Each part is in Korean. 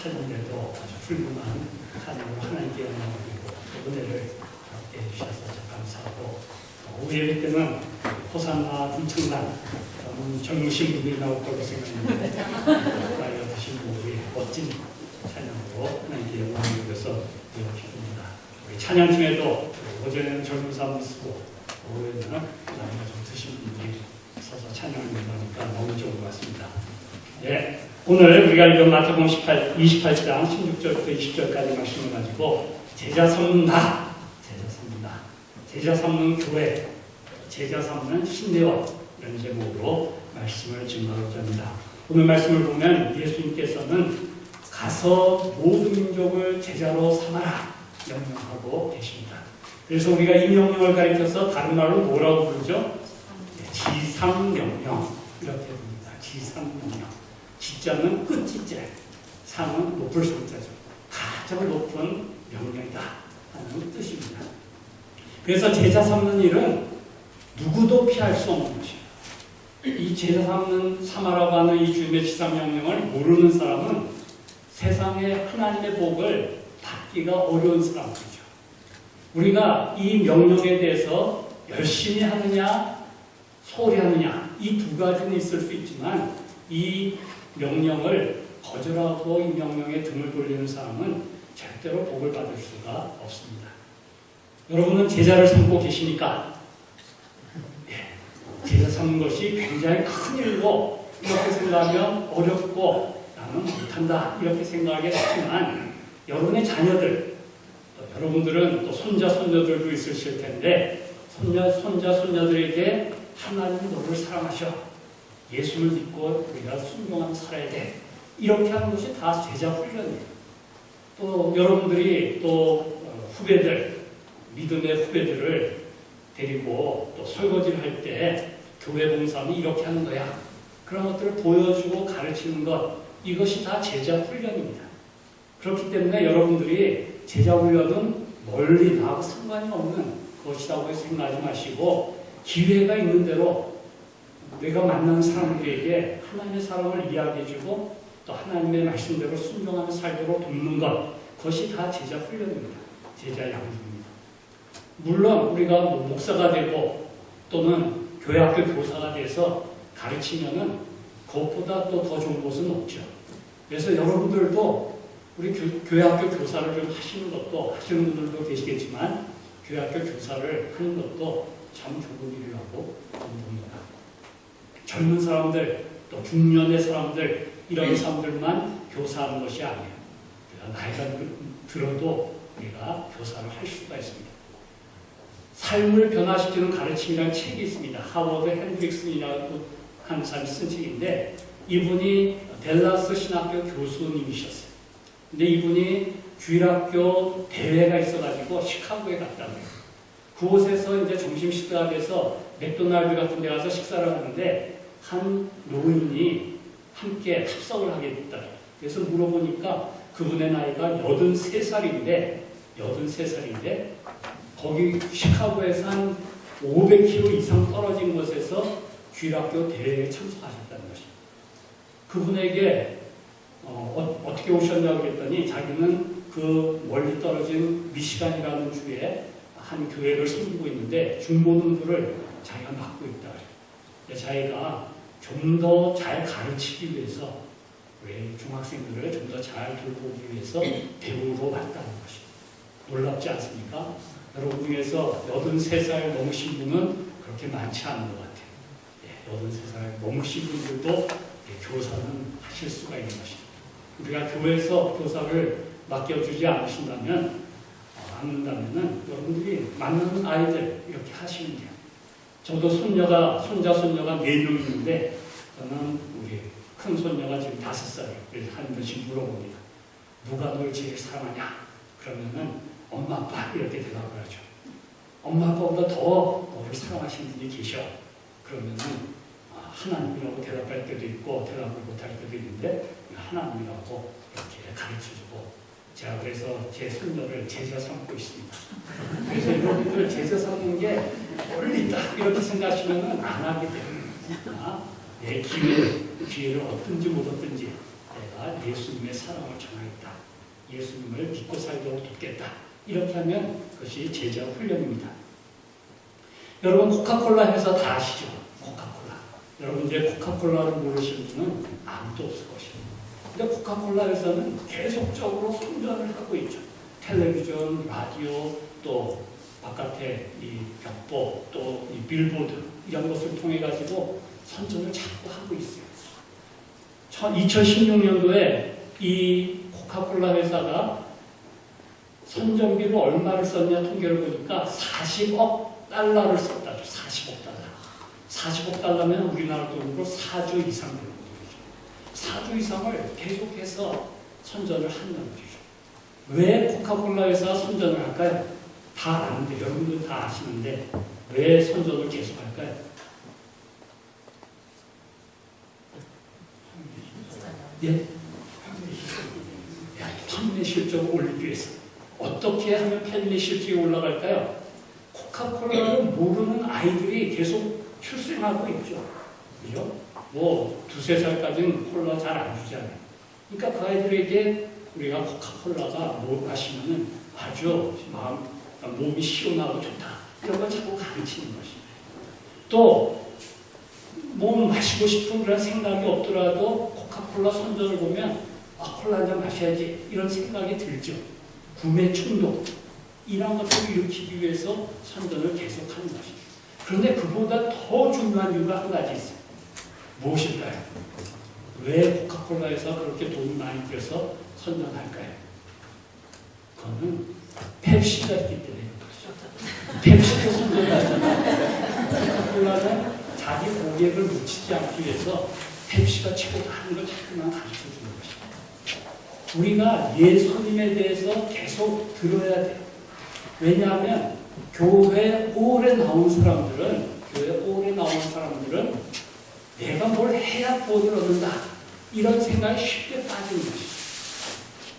찬양대도 아주 훌륭한 찬양으로 하나님께 영광을 드리고 또 은혜를 받게 해주셔서 감사하고 오후 예배 때는 호산나 등청난 젊으신 분들이 나올 거로 생각했는데 나이가 드신 분들이 멋진 찬양으로 하나님께 영광을 드려서 기쁩니다. 우리 찬양팀에도 어제는 젊은 사람을 쓰고 오후에는 나이가 좀 드신 분들이 서서 찬양을 연다니까 너무 좋은 것 같습니다. 네, 오늘 우리가 읽은 마태복음 28장 16절부터 20절까지 말씀을 가지고 제자 삼는다, 제자 삼는 교회, 제자 삼는 신대원 이런 제목으로 말씀을 증거하고자 합니다. 오늘 말씀을 보면 예수님께서는 가서 모든 민족을 제자로 삼아라 명령하고 계십니다. 그래서 우리가 이 명령을 가리켜서 다른 말로 뭐라고 부르죠? 지상명령 이렇게 부릅니다. 지상명령. 지자는 끝지자, 상은 높을 상자죠. 가장 높은 명령이다 하는 뜻입니다. 그래서 제자 삼는 일은 누구도 피할 수 없는 것이에요. 이 제자 삼아라고 하는 이 주님의 지상명령을 모르는 사람은 세상에 하나님의 복을 받기가 어려운 사람들이죠. 우리가 이 명령에 대해서 열심히 하느냐 소홀히 하느냐 이 두 가지는 있을 수 있지만 이 명령을 거절하고 이 명령에 등을 돌리는 사람은 절대로 복을 받을 수가 없습니다. 여러분은 제자를 삼고 계시니까 제자 삼는 것이 굉장히 큰 일이고 이렇게 생각하면 어렵고 나는 못한다 이렇게 생각하겠지만 여러분의 자녀들 여러분들은 또 손자 손녀들도 있으실 텐데 손자 손녀들에게 하나님이 너를 사랑하셔 예수를 믿고 우리가 순종하며 살아야 돼 이렇게 하는 것이 다 제자 훈련이에요. 또 여러분들이 또 후배들 믿음의 후배들을 데리고 또 설거지를 할 때 교회 봉사는 이렇게 하는 거야. 그런 것들을 보여주고 가르치는 것 이것이 다 제자 훈련입니다. 그렇기 때문에 여러분들이 제자 훈련은 멀리 나하고 상관이 없는 것이라고 생각하지 마시고 기회가 있는 대로 내가 만나는 사람들에게 하나님의 사랑을 이야기해주고 또 하나님의 말씀대로 순종하며 살도록 돕는 것 그것이 다 제자 훈련입니다. 제자 양육입니다. 물론 우리가 목사가 되고 또는 교회학교 교사가 돼서 가르치면은 그것보다 또 더 좋은 것은 없죠. 그래서 여러분들도 우리 교회학교 교사를 좀 하시는 분들도 계시겠지만 교회학교 교사를 하는 것도 참 좋은 일이라고 봅니다. 젊은 사람들 또 중년의 사람들 이런 사람들만 교사하는 것이 아니에요. 나이가 들어도 우리가 교사를 할 수가 있습니다. 삶을 변화시키는 가르침이라는 책이 있습니다. 하워드 핸드릭슨이라고 하는 사람이 쓴 책인데 이분이 댈러스 신학교 교수님이셨어요. 근데 이분이 주일학교 대회가 있어가지고 시카고에 갔다고요. 그곳에서 이제 점심 식사가 돼서 맥도날드 같은 데 가서 식사를 하는데 한 노인이 함께 합석을 하게 됐다. 그래서 물어보니까 그분의 나이가 83살인데 거기 시카고에서 한 500km 이상 떨어진 곳에서 주일학교 대회에 참석하셨다는 것입니다. 그분에게 어떻게 오셨냐고 그랬더니 자기는 그 멀리 떨어진 미시간이라는 주에 한 교회를 섬기고 있는데 중고등부를 자기가 맡고 있다. 자기가 좀 더 잘 가르치기 위해서 우리 중학생들을 좀 더 잘 돌보기 위해서 배우러 왔다는 것이 놀랍지 않습니까? 여러분 중에서 83살 넘으신 분은 그렇게 많지 않은 것 같아요. 83살 넘으신 분들도 교사는 하실 수가 있는 것입니다. 우리가 교회에서 교사를 맡겨주지 않는다면 여러분들이 만나는 아이들 이렇게 하시면 돼요. 저도 손자, 손녀가 4명 있는데 저는 우리 큰 손녀가 지금 5살이에요. 한 번씩 물어봅니다. 누가 널 제일 사랑하냐? 그러면은 엄마, 아빠 이렇게 대답을 하죠. 엄마, 아빠보다 더 너를 사랑하시는 분이 계셔. 그러면은 하나님이라고 대답할 때도 있고 대답을 못할 때도 있는데 하나님이라고 이렇게 가르쳐주고 제가 그래서 제 손녀를 제자 삼고 있습니다. 그래서 여러분들 제자 삼는 게 멀리 있다 이렇게 생각하시면 안 하게 됩니다. 내 기회를 얻든지 못 얻든지 내가 내가 예수님의 사랑을 전하겠다. 예수님을 믿고 살도록 돕겠다. 이렇게 하면 그것이 제자 훈련입니다. 여러분 코카콜라 회사 다 아시죠? 코카콜라. 여러분들의 코카콜라를 모르시는 분은 아무도 없을 것입니다. 근데 코카콜라 회사는 계속적으로 선전을 하고 있죠. 텔레비전, 라디오, 또 바깥에 이 벽보, 또 이 빌보드 이런 것을 통해 가지고 선전을 자꾸 하고 있어요. 2016년도에 이 코카콜라 회사가 선전비로 얼마를 썼냐 통계를 보니까 40억 달러를 썼다죠. 40억 달러. 40억 달러면 우리나라 돈으로 4조 이상 되는 거죠. 4조 이상을 계속해서 선전을 한다는 거죠. 왜 코카콜라 회사 선전을 할까요? 다 아는데, 여러분들 다 아시는데 왜 선전을 계속 할까요? 예? 판매 실적을 올리기 위해서. 어떻게 하면 판매 실적이 올라갈까요? 코카콜라를 모르는 아이들이 계속 출생하고 있죠. 그죠? 뭐, 2~3살까지는 콜라 잘 안 주잖아요. 그러니까 그 아이들에게 우리가 코카콜라가 뭐 마시면은 아주 몸이 시원하고 좋다. 이런 걸 자꾸 가르치는 것입니다. 또, 뭐 마시고 싶은 그런 생각이 없더라도 코카콜라 선전을 보면 콜라 한잔 마셔야지 이런 생각이 들죠. 구매 충동 이런 것들을 일으키기 위해서 선전을 계속하는 것입니다. 그런데 그보다 더 중요한 이유가 한 가지 있어요. 무엇일까요? 왜 코카콜라에서 그렇게 돈을 많이 들여서 선전할까요? 그거는 펩시가 있기 때문에 그렇죠. 펩시도 선전하잖아요. 코카콜라는 자기 고객을 묻히지 않기 위해서 펩시가 최고다 하는 걸 자꾸만 가르쳐주는 것입니다. 우리가 예수님에 대해서 계속 들어야 돼요. 왜냐하면 교회에 오래 나온 사람들은 내가 뭘 해야 구원을 얻는다 이런 생각이 쉽게 빠지는 것입니다.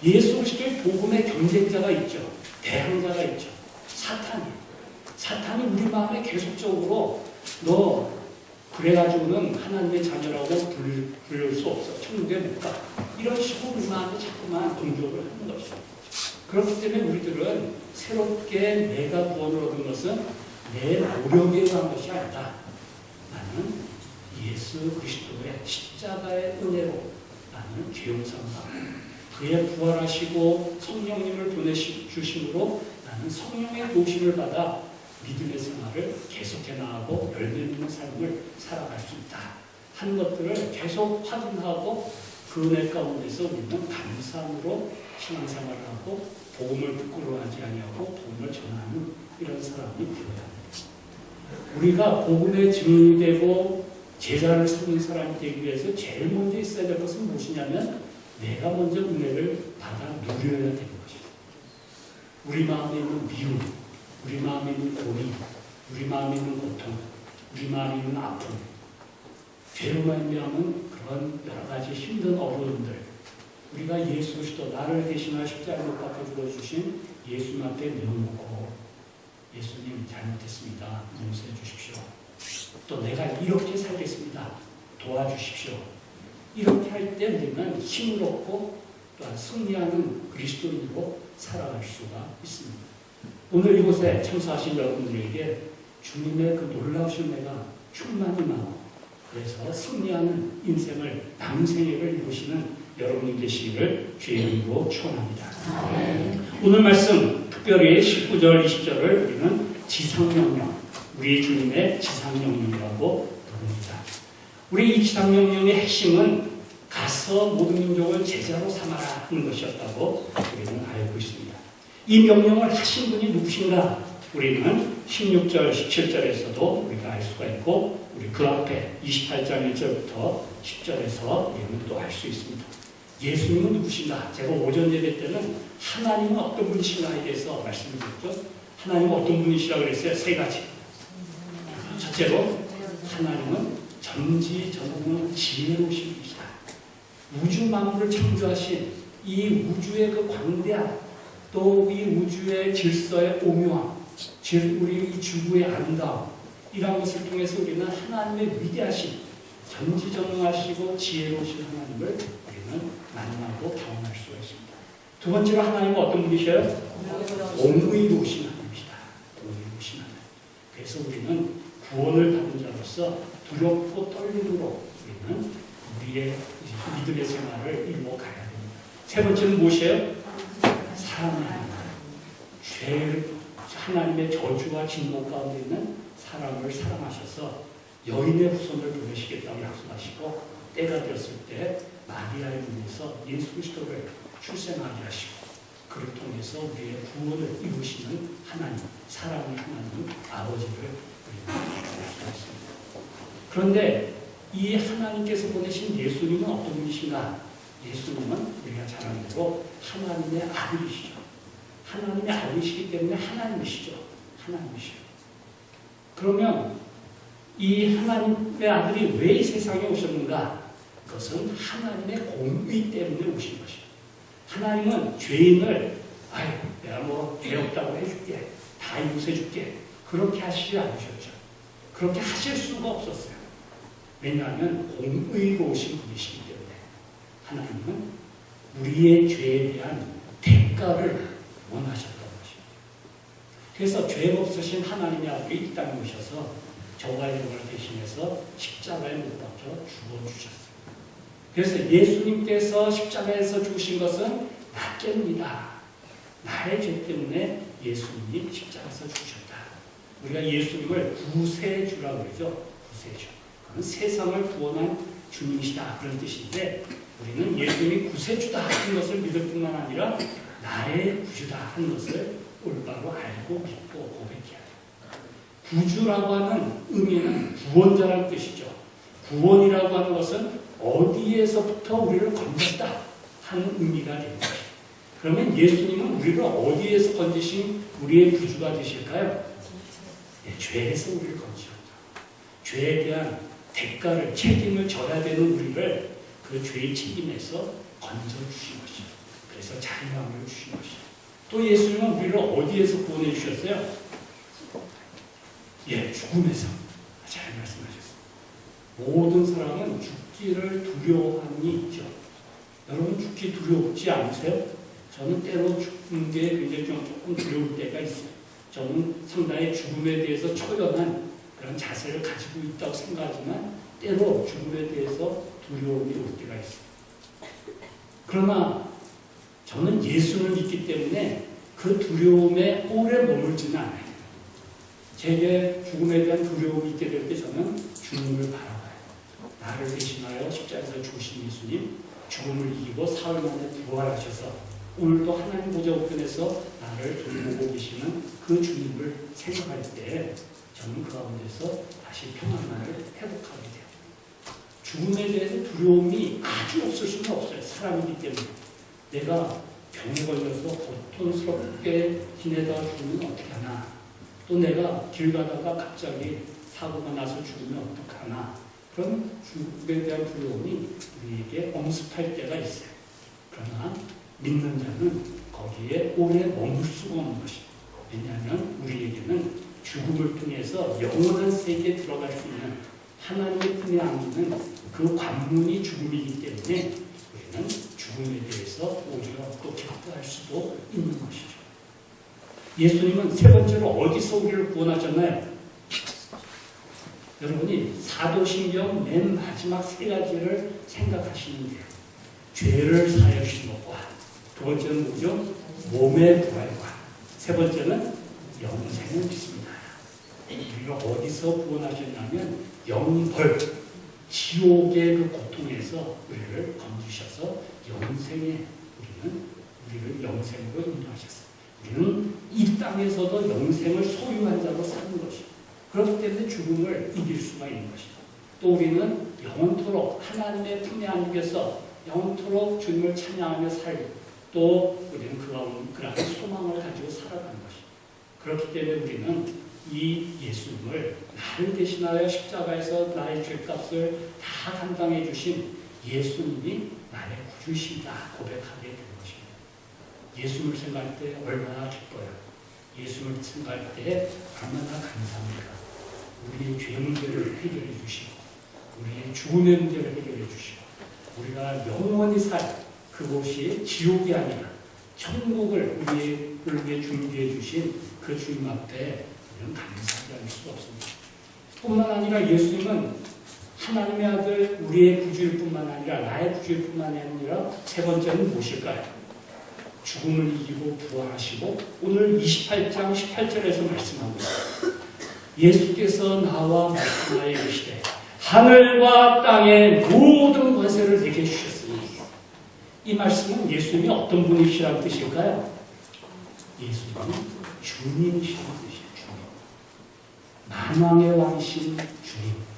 예수 그리스도의 복음의 경쟁자가 있죠. 대항자가 있죠. 사탄이 우리 마음에 계속적으로 너 그래가지고는 하나님의 자녀라고 부를 수 없어. 천국에 못 가. 이런 식으로 우리 마음에 자꾸만 공격을 하는 것이죠. 그렇기 때문에 우리들은 새롭게 내가 구원을 얻은 것은 내 노력에 의한 것이 아니다. 나는 예수 그리스도의 십자가의 은혜로 나는 죄용상과 그의 부활하시고 성령님을 보내주심으로 나는 성령의 도심을 받아 믿음의 생활을 계속해 나가고 열매 있는 삶을 살아갈 수 있다 하는 것들을 계속 확인하고 그 은혜 가운데서 우리는 감사함으로 신앙생활을 하고 복음을 부끄러워하지 아니하고 복음을 전하는 이런 사람이 되어야 합니다. 우리가 복음의 증인이 되고 제자를 삼는 사람이 되기 위해서 제일 먼저 있어야 될 것은 무엇이냐면 내가 먼저 은혜를 받아 누려야 되는 것입니다. 우리 마음에 있는 미움, 우리 마음에 있는 고민, 우리 마음에 있는 고통, 우리 마음에 있는 아픔, 죄로 말미암은 그런 여러 가지 힘든 어려움들, 우리가 예수 그리스도 나를 대신하여 십자가에 못 박혀 죽어주신 예수님 앞에 내어놓고 예수님 잘못했습니다. 용서해 주십시오. 또 내가 이렇게 살겠습니다. 도와주십시오. 이렇게 할 때 우리는 힘을 얻고 또한 승리하는 그리스도인으로 살아갈 수가 있습니다. 오늘 이곳에 참석하신 여러분들에게 주님의 그 놀라우신 은혜가 충만히 나고 그래서 승리하는 인생을 남생애를 이루시는 여러분이 되시기를 주의 이름으로 축원합니다. 오늘 말씀 특별히 19절 20절을 우리는 지상명령, 우리 주님의 지상명령이라고 부릅니다. 우리 이 지상명령의 핵심은 가서 모든 민족을 제자로 삼아라 하는 것이었다고 우리는 알고 있습니다. 이 명령을 하신 분이 누구신가? 우리는 16절, 17절에서도 우리가 알 수가 있고 우리 그 앞에 28장 1절부터 10절에서 우리는 또 알 수 있습니다. 예수님은 누구신가? 제가 오전 예배 때는 하나님은 어떤 분이신가에 대해서 말씀을 드렸죠. 하나님은 어떤 분이시라고 그랬어요? 세 가지. 첫째로 하나님은 전지전능한 지혜로우신 분이시다. 우주 만물을 창조하신 이 우주의 그 광대함, 또 이 우주의 질서의 오묘함, 우리 이 지구의 아름다움, 이런 것을 통해서 우리는 하나님의 위대하신 전지전능하시고 지혜로우신 하나님을 우리는 만나고 경험할 수가 있습니다. 두 번째로 하나님은 어떤 분이셔요? 공의로우신 하나님이시다. 공의로우신 하나님. 그래서 우리는 구원을 받은 자로서 두렵고 떨림으로 우리는 우리의 믿음의 생활을 이루어가야 됩니다. 세 번째는 무엇이에요? 사랑의 하나님. 하나님의 저주와 진노 가운데 있는 사람을 사랑하셔서 여인의 후손을 보내시겠다고 약속하시고 때가 되었을 때 마리아의 몸에서 예수 그리스도를 출생하게 하시고 그를 통해서 우리의 구원을 이루시는 하나님, 사랑의 하나님 아버지를 우리는 말씀하셨습니다. 그런데 이 하나님께서 보내신 예수님은 어떤 분이신가? 예수님은 우리가 잘 아는 대로 하나님의 아들이시죠. 하나님의 아들이시기 때문에 하나님이시죠. 하나님이시죠. 그러면 이 하나님의 아들이 왜 이 세상에 오셨는가? 그것은 하나님의 공의 때문에 오신 것이에요. 하나님은 죄인을 내가 뭐 죄 없다고 해줄게, 다 용서해줄게 그렇게 하시지 않으셨죠. 그렇게 하실 수가 없었어요. 왜냐하면 공의로우신 분이시기 때문에 하나님은 우리의 죄에 대한 대가를 원하셨던 것입니다. 그래서 죄 없으신 하나님의 아들이 이 땅에 오셔서 저와 여러분을 대신해서 십자가에 못 박혀 죽어주셨어요. 그래서 예수님께서 십자가에서 죽으신 것은 나 때문이다. 나의 죄 때문에 예수님이 십자가에서 죽으셨다. 우리가 예수님을 구세주라고 그러죠. 구세주. 그건 세상을 구원한 주님이시다. 그런 뜻인데 우리는 예수님이 구세주다 하는 것을 믿을 뿐만 아니라 나의 구주다 하는 것을 올바로 알고 믿고 고백해야 해요. 구주라고 하는 의미는 구원자라는 뜻이죠. 구원이라고 하는 것은 어디에서부터 우리를 건졌다 하는 의미가 됩니다. 그러면 예수님은 우리를 어디에서 건지신 우리의 구주가 되실까요? 죄에서 우리를 건지셨다. 죄에 대한 대가를, 책임을 져야 되는 우리를 그 죄의 책임에서 건져주신 것이죠. 그래서 자유함을 주신 것이죠. 또 예수님은 우리를 어디에서 구원해 주셨어요? 죽음에서. 잘 말씀하셨습니다. 모든 사람은 죽기를 두려워함이 있죠. 여러분 죽기 두렵지 않으세요? 저는 때로 죽는 게 굉장히 조금 두려울 때가 있어요. 저는 상당히 죽음에 대해서 초연한 그런 자세를 가지고 있다고 생각하지만 때로 죽음에 대해서 두려움이 올 때가 있어요. 그러나 저는 예수를 믿기 때문에 그 두려움에 오래 머물지는 않아요. 제게 죽음에 대한 두려움이 있게 될 때 저는 주님을 바라봐요. 나를 대신하여 십자가에서 죽으신 예수님, 죽음을 이기고 사흘 만에 부활하셔서 오늘도 하나님 보좌 우편에서 나를 돌보고 계시는 그 주님을 생각할 때 저는 그 가운데서 다시 평안을 회복하게 돼요. 죽음에 대해서 두려움이 아주 없을 수는 없어요. 사람이기 때문에. 내가 병에 걸려서 고통스럽게 지내다가 죽으면 어떻게 하나. 또 내가 길 가다가 갑자기 사고가 나서 죽으면 어떻게 하나. 그런 죽음에 대한 두려움이 우리에게 엄습할 때가 있어요. 그러나 믿는 자는 거기에 오래 머물 수가 없는 것입니다. 왜냐하면 우리에게는 죽음을 통해서 영원한 세계에 들어갈 수 있는 하나님의 품에 안기는 그 관문이 죽음이기 때문에 우리는 죽음에 대해서 오히려 또 기뻐할 수도 있는 것이죠. 예수님은 세 번째로 어디서 우리를 구원하셨나요? 여러분이 사도신경 맨 마지막 세 가지를 생각하시면 돼요. 죄를 사하여 주신 것과 두 번째는 뭐죠? 몸의 부활과 세 번째는 영생을 주십니다. 우리가 어디서 구원하셨냐면 영벌, 지옥의 그 고통에서 우리를 건지셔서 영생에 우리를 영생으로 인도하셨어요. 우리는 이 땅에서도 영생을 소유한 자로 사는 것이죠. 그렇기 때문에 죽음을 이길 수가 있는 것이죠. 또 우리는 영원토록 하나님의 품에 안겨서 영원토록 주님을 찬양하며 살고 또 우리는 그러한 소망을 가지고 살아가는 것이죠. 그렇기 때문에 우리는 이 예수님을 나를 대신하여 십자가에서 나의 죄값을 다 감당해 주신 예수님이 나의 구주이시다 고백하게 되는 것입니다. 예수님을 생각할 때 얼마나 기뻐요. 예수님을 생각할 때 얼마나 감사합니까. 우리의 죄 문제를 해결해 주시고 우리의 죽음의 문제를 해결해 주시고 우리가 영원히 살 그곳이 지옥이 아니라 천국을 우리를 위해 준비해 주신 그 주님 앞에 우리는 감사하지 않을 수가 없습니다. 뿐만 아니라 예수님은 하나님의 아들 우리의 구주일 뿐만 아니라 나의 구주일 뿐만 아니라 세 번째는 무엇일까요? 죽음을 이기고 부활하시고 오늘 28장 18절에서 말씀하고 있습니다. 예수께서 나와 말씀하여 이르시되 하늘과 땅의 모든 권세를 내게 주셨으니 이 말씀은 예수님이 어떤 분이시라는 뜻일까요? 예수님은 주님이시라는 뜻이에요. 주님. 만왕의 왕이신 주님.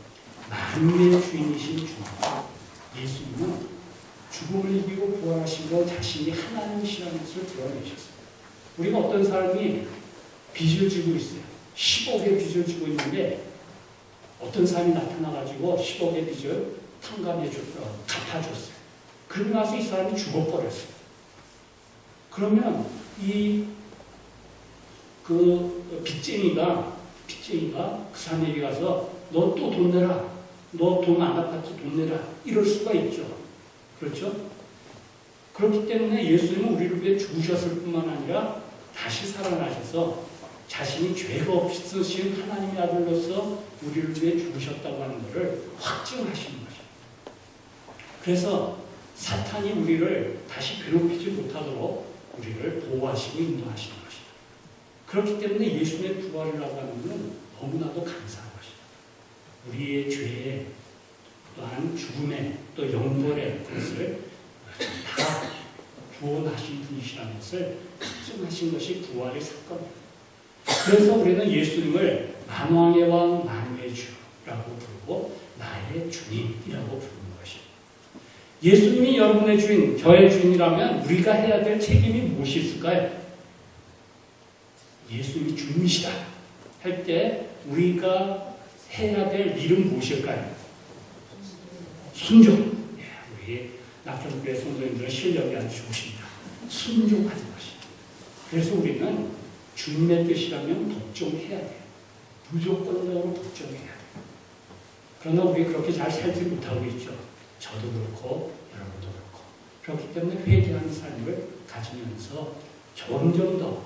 만민의 주인이신 주님. 예수님은 죽음을 이기고 부활하시고 자신이 하나님이시라는 것을 드러내셨어요. 우리가 어떤 사람이 빚을 지고 있어요. 10억의 빚을 지고 있는데 어떤 사람이 나타나가지고 10억의 빚을 갚아줬어요. 그러고 나서 이 사람이 죽어버렸어요. 그러면 그 빚쟁이가 그 사람에게 가서 너 또 돈 내라. 너 돈 안 갚았지? 돈 내라. 이럴 수가 있죠. 그렇죠? 그렇기 때문에 예수님은 우리를 위해 죽으셨을 뿐만 아니라 다시 살아나셔서 자신이 죄가 없으신 하나님의 아들로서 우리를 위해 죽으셨다고 하는 것을 확증하시는 것입니다. 그래서 사탄이 우리를 다시 괴롭히지 못하도록 우리를 보호하시고 인도하시는 것입니다. 그렇기 때문에 예수님의 부활이라고 하는 것은 너무나도 감사한 것입니다. 우리의 죄에 또한 죽음에 또 영벌의 것을 다 구원하신 분이시라는 것을 확증하신 것이 부활의 사건입니다. 그래서 우리는 예수님을 만왕의 왕 만유의 주라고 부르고 나의 주님이라고 부르는 것입니다. 예수님이 여러분의 주인, 저의 주인이라면 우리가 해야 될 책임이 무엇이 있을까요? 예수님이 주님이시다 할 때 우리가 해야 될 일은 무엇일까요? 순종. 우리 낙천교회 성도님들은 실력이 아주 좋으십니다. 순종하는 것입니다. 그래서 우리는 주님의 뜻이라면 복종해야 돼요. 무조건적으로 복종해야 돼요. 그러나 우리 그렇게 잘 살지 못하고 있죠. 저도 그렇고 여러분도 그렇고. 그렇기 때문에 회개하는 삶을 가지면서 점점 더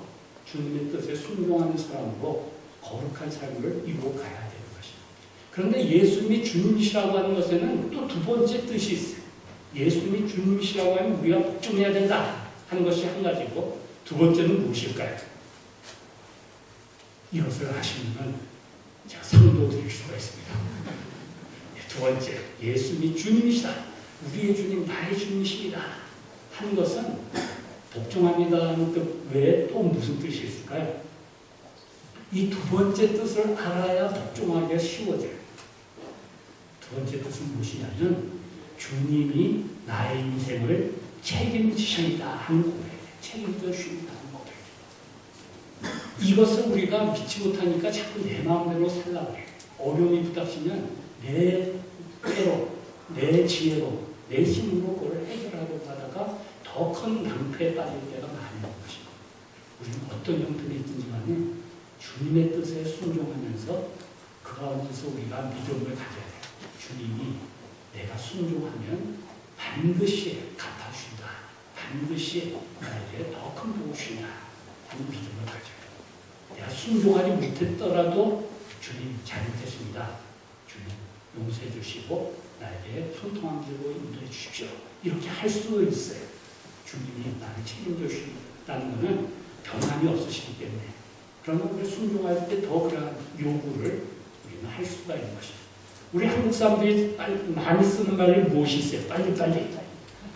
주님의 뜻에 순종하는 사람으로 거룩한 삶을 이루어 가야 되는 것입니다. 그런데 예수님이 주님이시라고 하는 것에는 또 두 번째 뜻이 있어요. 예수님이 주님이시라고 하면 우리가 복종해야 된다 하는 것이 한 가지고 두 번째는 무엇일까요? 이것을 하시면 제가 상도 드릴 수가 있습니다. 두 번째, 예수님이 주님이시다. 우리의 주님, 나의 주님이십니다. 하는 것은 복종합니다 하는 뜻 외에 또 무슨 뜻이 있을까요? 이 두 번째 뜻을 알아야 복종하기가 쉬워져요. 두 번째 뜻은 무엇이냐면 주님이 나의 인생을 책임지신다 하는 고백이에요. 책임져 주신다 하는 고백이에요. 이것을 우리가 믿지 못하니까 자꾸 내 마음대로 살라고 해요. 어려움이 부닥치면 내 때로, 내 지혜로, 내 힘으로 그걸 해결하려고 하다가 더 큰 낭패에 빠질 때가 많은 것입니다. 우리는 어떤 형편이든지 간에 주님의 뜻에 순종하면서 그 가운데서 우리가 믿음을 가져야 돼요. 주님이 내가 순종하면 반드시 갚아주신다. 반드시 나에게 더 큰 복을 주시냐 하는 믿음을 가져야 돼요. 내가 순종하지 못했더라도 주님 잘못했습니다. 주님 용서해 주시고 나에게 통통한 길로 인도해 주십시오. 이렇게 할 수 있어요. 주님이 나를 책임져 주신다는 것은 변함이 없으시기 때문에. 그러나 우리 순종할 때 더 그러한 요구를 우리는 할 수가 있는 것입니다. 우리 한국 사람들이 많이 쓰는 말이 무엇이 있어요? 빨리빨리.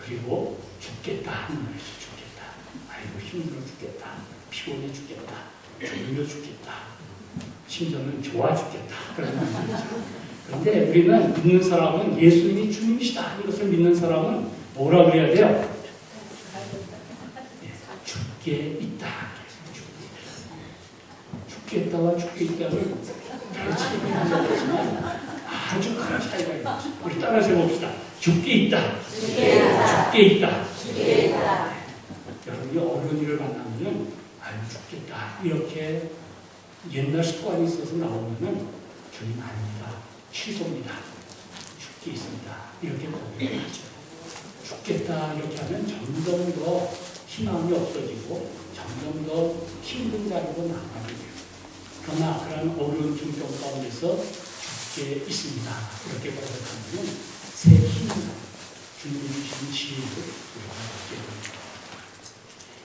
그리고 죽겠다 하는 말이죠. 죽겠다. 아이고 힘들어 죽겠다. 피곤해 죽겠다. 졸려 죽겠다. 심정은 좋아 죽겠다. 그런 말이죠. 그런데 우리는 믿는 사람은 예수님이 주님이시다 하는 것을 믿는 사람은 뭐라 그래야 돼요? 죽게 있다. 죽겠다와 죽게 있다를 대체하는 거지만 아주 큰 차이가 있어요. 우리 따라서 해봅시다. 죽게 있다. 죽게 있다. 여러분이 어른이를 만나면 아유 죽겠다. 이렇게 옛날 습관이 있어서 나오면은 주님 아닙니다. 취소입니다. 죽게 있습니다. 이렇게 고백을 하죠. 죽겠다 이렇게 하면 점점 더 희망이 없어지고 점점 더 힘든 자리로 나가게 돼요. 그러나 그런 어려운 중병 가운데서 죽게 있습니다. 이렇게 고백하면 새 힘을 주님이 주신 지혜를 우리가 얻게 됩니다.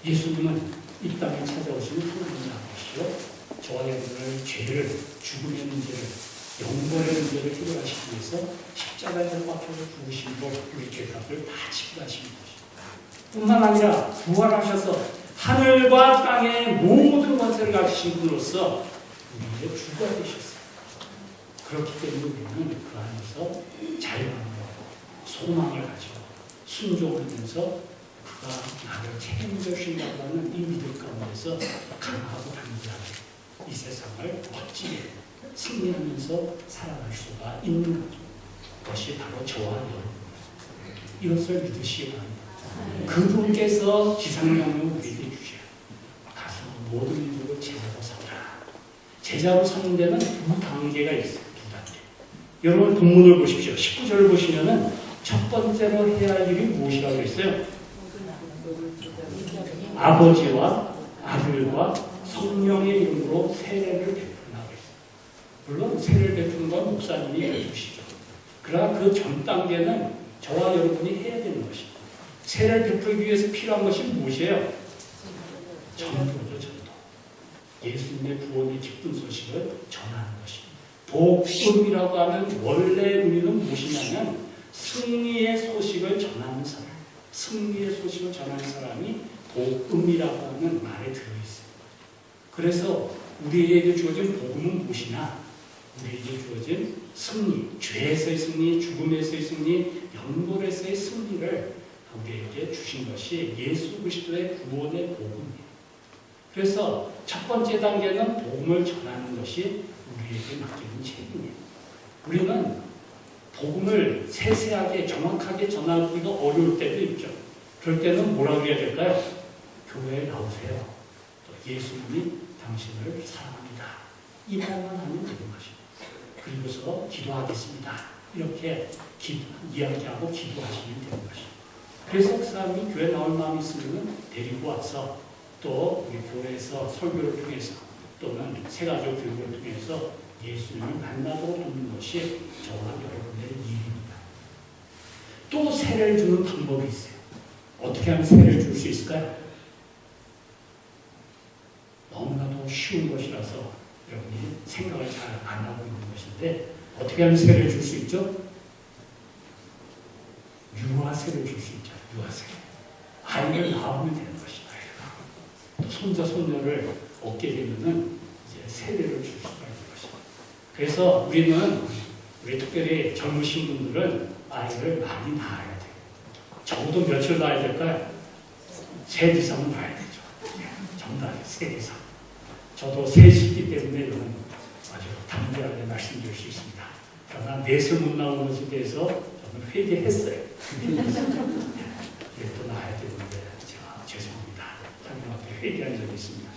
예수님은 이 땅에 찾아오시는 하나님의 아버지요 저와 여러분의 죄를, 죽음의 문제를, 영원의 문제를 해결하시기 위해서 십자가에 박혀서 죽으심으로 우리 죄값을 다 지불하신 것입니다. 뿐만 아니라 부활하셔서 하늘과 땅의 모든 권세를 가지신 분으로서 우리의 주가 되셨어요. 그렇기 때문에 우리는 그 안에서 자유함과 소망을 가지고 순종하면서 그가 나를 책임져 주신다고 하는 이 믿음 가운데서 강하고 담대하게 이 세상을 멋지게 승리하면서 살아갈 수가 있는 것이 바로 저와 여러분입니다. 이것을 믿으시기 바랍니다. 그분께서 지상명령을 우리에게 주셔요. 가서 모든 인류를 제자로 삼으라. 제자로 삼는 데는 두 단계가 있어요. 두 단계. 여러분 본문을 보십시오. 19절을 보시면은 첫 번째로 해야 할 일이 무엇이라고 했어요? 아버지와 아들과 성령의 이름으로 세례를 베푼다고 했어요. 물론 세례를 베푸는 건 목사님이 해주시죠. 그러나 그 전 단계는 저와 여러분이 해야 되는 것입니다. 세례를 베풀기 위해서 필요한 것이 무엇이에요? 전도죠, 전도. 예수님의 구원의 기쁜 소식을 전하는 것입니다. 복음이라고 하는 원래 의미는 무엇이냐면 승리의 소식을 전하는 사람. 승리의 소식을 전하는 사람이 복음이라고 하는 말에 들어있어요. 그래서 우리에게 주어진 복음은 무엇이냐? 우리에게 주어진 승리, 죄에서의 승리, 죽음에서의 승리, 영벌에서의 승리를 우리에게 주신 것이 예수 그리스도의 구원의 복음이에요. 그래서 첫 번째 단계는 복음을 전하는 것이 우리에게 맡기는 책임이에요. 우리는 복음을 세세하게 정확하게 전하기가 어려울 때도 있죠. 그럴 때는 뭐라고 해야 될까요? 교회에 나오세요. 또 예수님이 당신을 사랑합니다. 이 말만 하면 되는 것입니다. 그리고서 기도하겠습니다. 이렇게 이야기하고 기도하시면 되는 것입니다. 그래서 그 사람이 교회 나올 마음이 있으면 데리고 와서 또 우리 교회에서 설교를 통해서 또는 새가족 교육을 통해서 예수님을 만나도록 돕는 것이 저와 여러분의 일입니다. 또 세례를 주는 방법이 있어요. 어떻게 하면 세례를 줄 수 있을까요? 너무나도 쉬운 것이라서 여러분이 생각을 잘 안 하고 있는 것인데 어떻게 하면 세례를 줄 수 있죠? 유아세를 줄 수 있죠. 유아세. 아이를 낳으면 되는 것입니다. 또 손자, 손녀를 얻게 되면은 이제 세례를 줄 수가 있는 것입니다. 그래서 우리 특별히 젊으신 분들은 아이를 많이 낳아야 돼요. 적어도 며칠 낳아야 될까요? 3 이상은 낳아야 되죠. 정답이 3 이상. 저도 셋이기 때문에 이건 아주 담대하게 말씀드릴 수 있습니다. 그러나 넷을 못 나온 것에 대해서 저는 회개했어요. 또 낳아야 되는데 제가 죄송합니다. 하나님 앞에 회개한 적이 있습니다.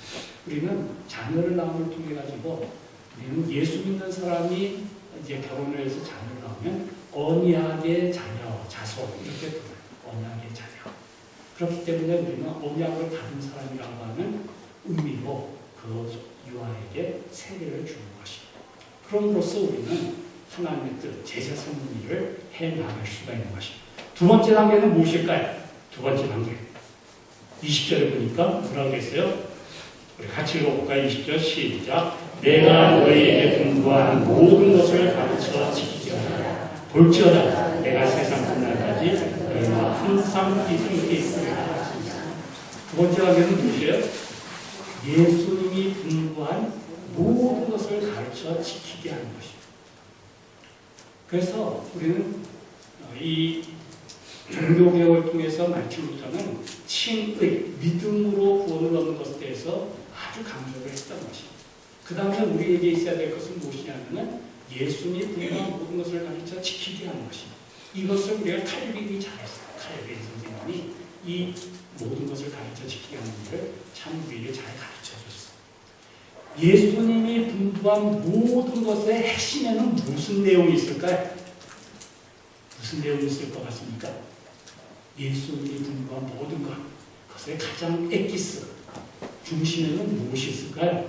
우리는 자녀를 낳음을 통해 가지고 우리는 예수 믿는 사람이 이제 결혼을 해서 자녀를 낳으면 언약의 자녀, 자손 이렇게 불러요. 언약의 자녀. 그렇기 때문에 우리는 언약을 받은 사람이라고 하는 의미로 그 유아에게 세례를 주는 것입니다. 그럼으로써 우리는 하나님의 뜻, 제자 선물 일을 해나갈 수가 있는 것입니다. 두 번째 단계는 무엇일까요? 두 번째 단계. 20절에 보니까 뭐라고 했어요? 우리 같이 읽어볼까요? 20절 시작. 내가 너희에게 분부한 모든 것을 가르쳐 지키라. 볼지어다 내가 세상 끝날까지 너희와 항상 함께 있으리라. 두 번째 단계는 무엇이에요? 예수님이 분부한 모든 것을 가르쳐 지키게 하는 것입니다. 그래서 우리는 이 종교개혁을 통해서 말씀부터는 칭의, 믿음으로 구원을 얻는 것에 대해서 아주 강조를 했던 것입니다. 그 다음에 우리에게 있어야 될 것은 무엇이냐면 예수님이 분부한 모든 것을 가르쳐 지키게 하는 것입니다. 이것을 우리가 칼빈이 잘했어요. 칼빈 선생님이 이 모든 것을 가르쳐 지키게 하는 일을 참 우리에게 잘 가르쳐줬어요. 예수님이 분부한 모든 것의 핵심에는 무슨 내용이 있을까요? 무슨 내용이 있을 것 같습니까? 예수님이 분부한 모든 것, 그것의 가장 엑기스, 중심에는 무엇이 있을까요?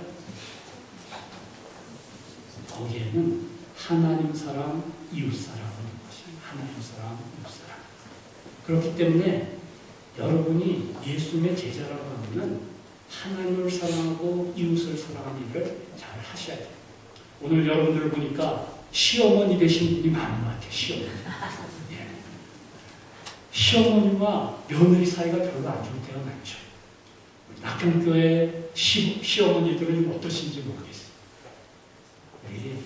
거기에는 하나님 사랑, 이웃 사랑을 것입니다. 하나님 사랑, 이웃 사랑. 그렇기 때문에 여러분이 예수님의 제자라고 하면은 하나님을 사랑하고 이웃을 사랑하는 일을 잘 하셔야 돼요. 오늘 여러분들 보니까 시어머니 되신 분이 많은 것 같아요. 시어머니. 예. 시어머니와 며느리 사이가 별로 안 좋을 때가 많죠. 낙경교회 시어머니들은 어떠신지 모르겠어요. 우리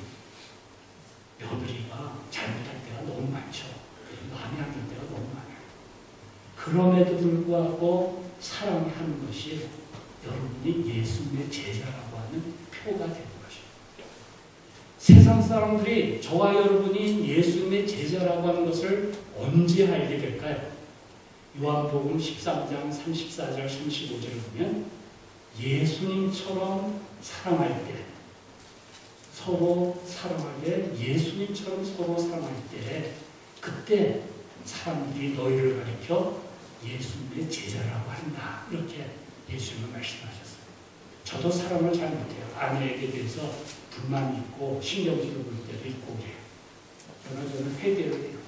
며느리가 잘못할 때가 너무 많죠. 마음에 안 들 때가 너무 많아요. 그럼에도 불구하고 사랑하는 것이 여러분이 예수님의 제자라고 하는 표가 되는 것입니다. 세상 사람들이 저와 여러분이 예수님의 제자라고 하는 것을 언제 알게 될까요? 요한복음 13장 34절 35절을 보면 예수님처럼 사랑할 때, 서로 사랑하게 예수님처럼 서로 사랑할 때, 그때 사람들이 너희를 가리켜 예수님의 제자라고 한다. 이렇게 예수님은 말씀하셨어요. 저도 사랑을 잘 못해요. 아내에게 대해서 불만이 있고 신경질을 볼 때도 있고 그래요. 그러나 저는 회개를 해요.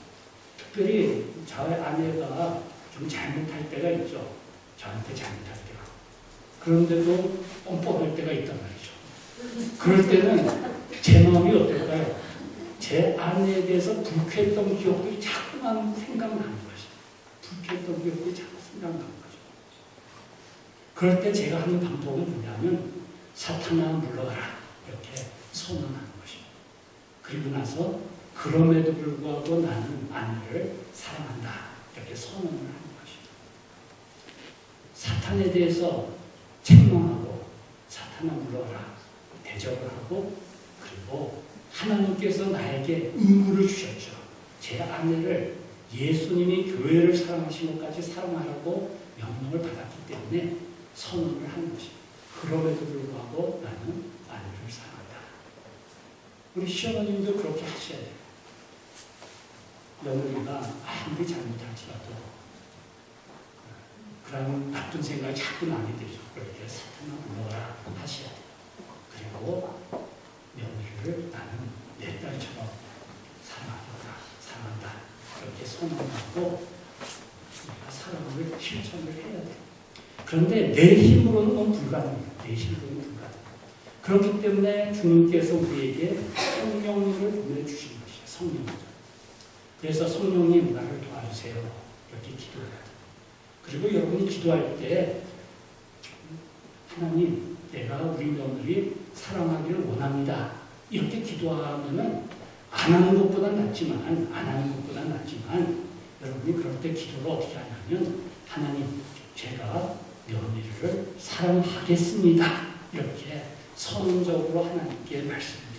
특별히 저의 아내가 좀 잘못할 때가 있죠. 저한테 잘못할 때가. 그런데도 뻔뻔할 때가 있단 말이죠. 그럴 때는 제 마음이 어떨까요? 제 아내에 대해서 불쾌했던 기억들이 자꾸만 생각나는 것이죠. 불쾌했던 기억들이 자꾸 생각나는 거죠. 그럴 때 제가 하는 방법은 뭐냐면 사탄아 물러가라 이렇게 선언하는 것입니다. 그리고 나서 그럼에도 불구하고 나는 아내를 사랑한다 이렇게 선언을 하는 것입니다. 사탄에 대해서 책망하고 사탄아 물러가라 대적을 하고 그리고 하나님께서 나에게 의무를 주셨죠. 제 아내를 예수님이 교회를 사랑하신 것까지 사랑하라고 명령을 받았기 때문에 선언을 하는 것입니다. 그럼에도 불구하고 나는 아내를 사랑한다. 우리 시어머님도 그렇게 하셔야 돼요. 며느리가 아무리 잘못할지라도 그런 나쁜 생각이 자꾸 나게 되죠. 그렇게 사탄아 물러가라 하셔야 돼요. 그리고 며느리를 나는 내 딸처럼 사랑하구나, 사랑한다. 이렇게 선언하고 내가 사랑을 실천을 해야 돼요. 그런데 내 힘으로는 너무 불가능해요. 내 힘으로는 불가능해요. 그렇기 때문에 주님께서 우리에게 성령님을 보내주신 것이에요. 성령님. 그래서 성령님 나를 도와주세요. 이렇게 기도해야 돼요. 그리고 여러분이 기도할 때 하나님 내가 우리 며느리 사랑하기를 원합니다. 이렇게 기도하면은 안 하는 것보다는 낫지만 여러분이 그럴 때 기도를 어떻게 하냐면 하나님 제가 며느리를 사랑하겠습니다. 이렇게 선언적으로 하나님께 말씀드려요.